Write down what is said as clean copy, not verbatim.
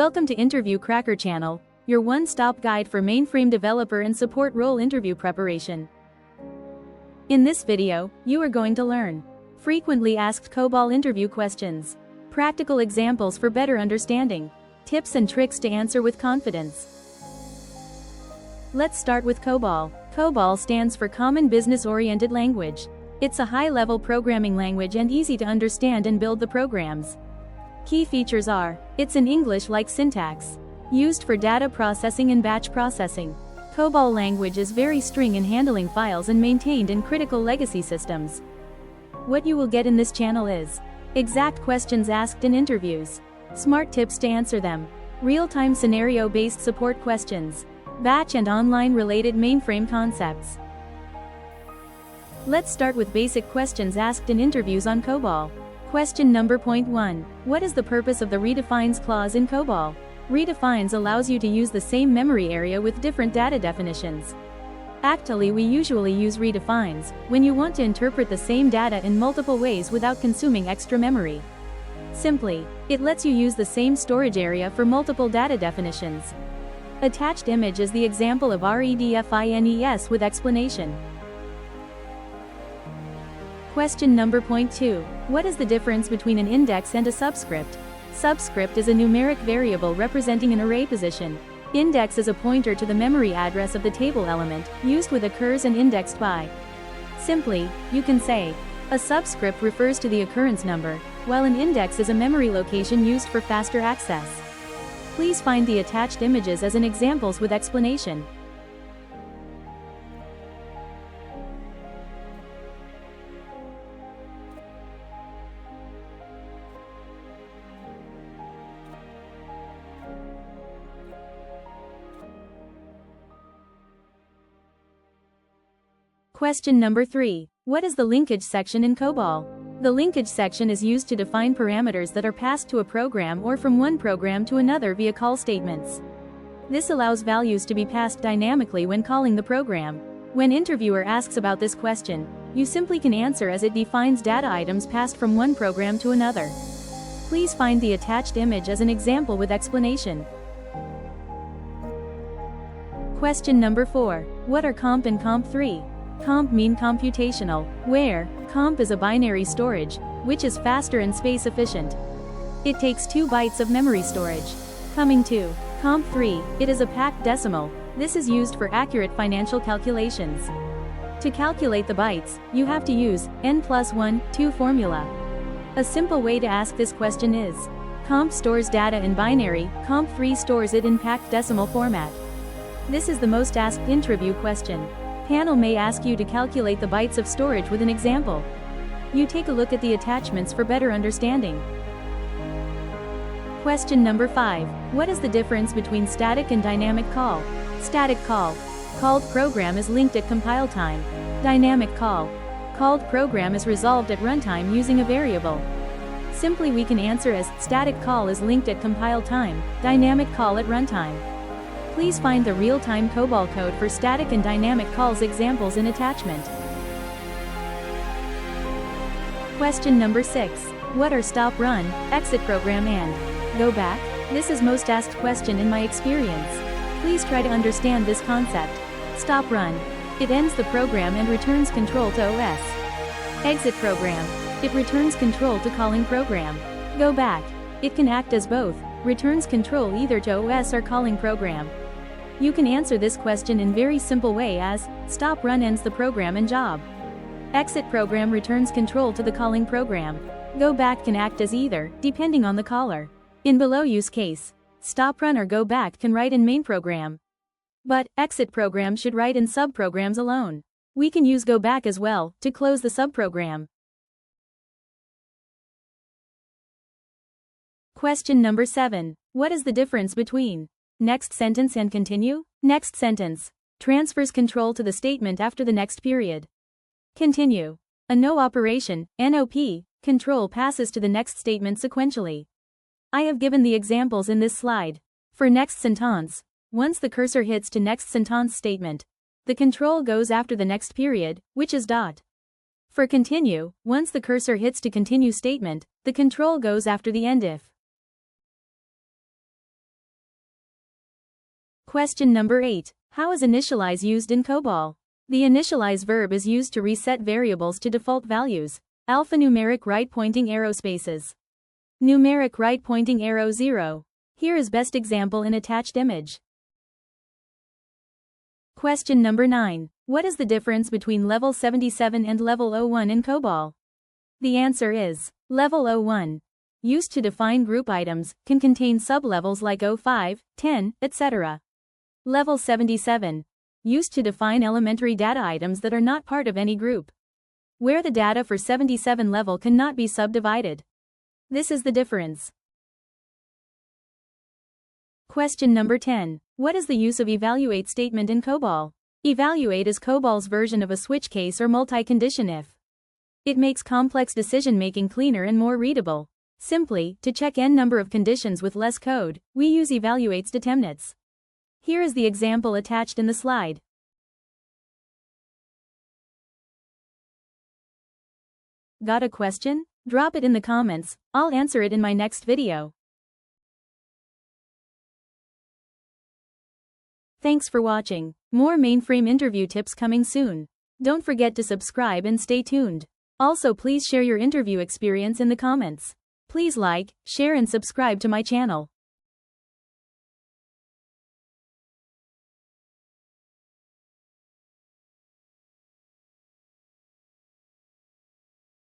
Welcome to Interview Cracker Channel, your one-stop guide for mainframe developer and support role interview preparation. In this video, you are going to learn frequently asked COBOL interview questions, practical examples for better understanding, tips and tricks to answer with confidence. Let's start with COBOL. COBOL stands for Common Business-Oriented Language. It's a high-level programming language and easy to understand and build the programs. Key features are, it's an English-like syntax, used for data processing and batch processing. COBOL language is very strong in handling files and maintained in critical legacy systems. What you will get in this channel is exact questions asked in interviews, smart tips to answer them, real-time scenario-based support questions, batch and online-related mainframe concepts. Let's start with basic questions asked in interviews on COBOL. Question number 1. What is the purpose of the redefines clause in COBOL? Redefines allows you to use the same memory area with different data definitions. Actually, we usually use redefines when you want to interpret the same data in multiple ways without consuming extra memory. Simply, it lets you use the same storage area for multiple data definitions. Attached image is the example of redefines with explanation. Question number 2. What is the difference between an index and a subscript? Subscript is a numeric variable representing an array position. Index is a pointer to the memory address of the table element, used with occurs and indexed by. Simply, you can say, a subscript refers to the occurrence number, while an index is a memory location used for faster access. Please find the attached images as an examples with explanation. Question number 3. What is the linkage section in COBOL? The linkage section is used to define parameters that are passed to a program or from one program to another via call statements. This allows values to be passed dynamically when calling the program. When interviewer asks about this question, you simply can answer as it defines data items passed from one program to another. Please find the attached image as an example with explanation. Question number 4. What are comp and comp3? Comp mean computational, where comp is a binary storage, which is faster and space efficient. It takes 2 bytes of memory storage. Coming to comp3, it is a packed decimal. This is used for accurate financial calculations. To calculate the bytes, you have to use n+1, 2 formula. A simple way to ask this question is, comp stores data in binary, comp3 stores it in packed decimal format. This is the most asked interview question. Panel may ask you to calculate the bytes of storage with an example. You take a look at the attachments for better understanding. Question number 5. What is the difference between static and dynamic call? Static call. Called program is linked at compile time. Dynamic call. Called program is resolved at runtime using a variable. Simply we can answer as, static call is linked at compile time, dynamic call at runtime. Please find the real-time COBOL code for static and dynamic calls examples in attachment. Question number 6. What are stop run, exit program and go back? This is most asked question in my experience. Please try to understand this concept. Stop run. It ends the program and returns control to OS. Exit program. It returns control to calling program. Go back. It can act as both, returns control either to OS or calling program. You can answer this question in very simple way as, stop run ends the program and job. Exit program returns control to the calling program. Go back can act as either, depending on the caller. In below use case, stop run or go back can write in main program. But, exit program should write in subprograms alone. We can use go back as well, to close the subprogram. Question number 7. What is the difference between next sentence and continue? Next sentence transfers control to the statement after the next period. Continue. A no operation, NOP, control passes to the next statement sequentially. I have given the examples in this slide. For next sentence, once the cursor hits to next sentence statement, the control goes after the next period, which is dot. For continue, once the cursor hits to continue statement, the control goes after the end if. Question number 8. How is initialize used in COBOL? The initialize verb is used to reset variables to default values. Alphanumeric right pointing arrow spaces. Numeric right pointing arrow 0. Here is best example in attached image. Question number 9. What is the difference between level 77 and level 01 in COBOL? The answer is level 01. Used to define group items, can contain sublevels like 05, 10, etc. Level 77. Used to define elementary data items that are not part of any group, where the data for 77 level cannot be subdivided. This is the difference. Question number 10. What is the use of evaluate statement in COBOL? Evaluate is COBOL's version of a switch case or multi-condition if. It makes complex decision-making cleaner and more readable. Simply, to check n number of conditions with less code, we use evaluate's determinants. Here is the example attached in the slide. Got a question? Drop it in the comments, I'll answer it in my next video. Thanks for watching. More mainframe interview tips coming soon. Don't forget to subscribe and stay tuned. Also, please share your interview experience in the comments. Please like, share and subscribe to my channel.